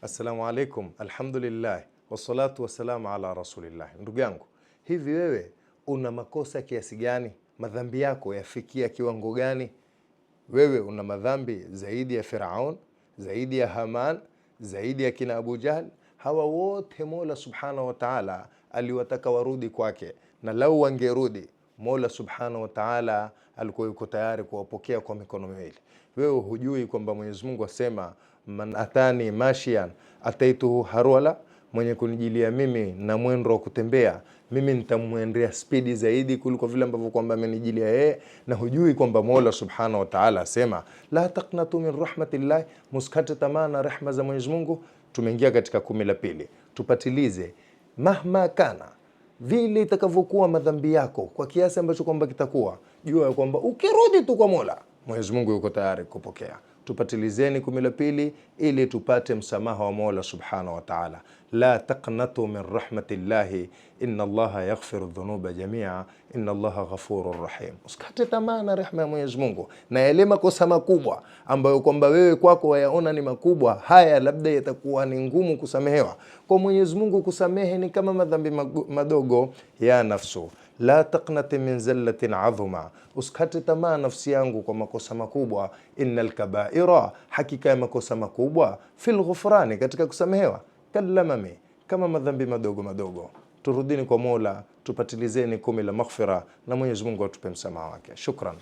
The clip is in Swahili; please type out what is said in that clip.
Assalamu alaikum, alhamdulillah, wassalatu wassalamu ala rasulillah. Ndugu yangu, hivi wewe una makosa kiasi gani? Madhambi yako yafikia kiwango gani? Wewe una madhambi zaidi ya Firaun, zaidi ya Haman, zaidi ya kina Abu Jahl? Hawa wote Mola subhanahu wa ta'ala aliwataka warudi kwake, na lau wangerudi Mola subhanahu wa ta'ala alikuwa yuko tayari kuwapokea kwa mikono miwili. Wewe hujui kwamba Mwenyezi Mungu asema, man atani mashian ataituhu harwala, mwenye kunijilia mimi na mwendo wa kutembea, mimi nitamwendea spidi zaidi kuliko vile ambavyo kwamba amenijilia yeye. Na hujui kwamba Mola subhanahu wa ta'ala asema, la taqnatu min rahmatillah, muskate tamaa na rehma za Mwenyezi Mungu. Tumeingia katika 10 la pili. Tupatilize mahma kana, vile itakavyokuwa madhambi yako, kwa kiasi ambacho kwamba kitakuwa, jua kwamba ukirudi tu kwa Mola, Mwenyezi Mungu yuko tayari kupokea. Tupatilizeni 10 la pili ili tupate msamaha wa Mola subhanahu wa ta'ala. La taqnatu min rahmatillahi, inna Allaha yaghfiru dhunuba jamia, inna Allaha ghafurur rahim. Usikate tamaa na rehema ya Mwenyezi Mungu, na yale makosa makubwa ambayo kwamba wewe kwako wayaona ni makubwa, haya labda yatakuwa ni ngumu kusamehewa, kwa Mwenyezi Mungu kusamehe ni kama madhambi madogo. Ya nafsu la taqnati min zallatin adhuma, usikate tamaa nafsi yangu kwa makosa makubwa. Innal kabaira, hakika ya makosa makubwa, fil ghufrani, katika kusamehewa, kallamami, kama madhambi madogo madogo. Turudini kwa Mola, tupatilizeni 10 la maghfira, na Mwenyezi Mungu atupe msamaha wake. Shukran.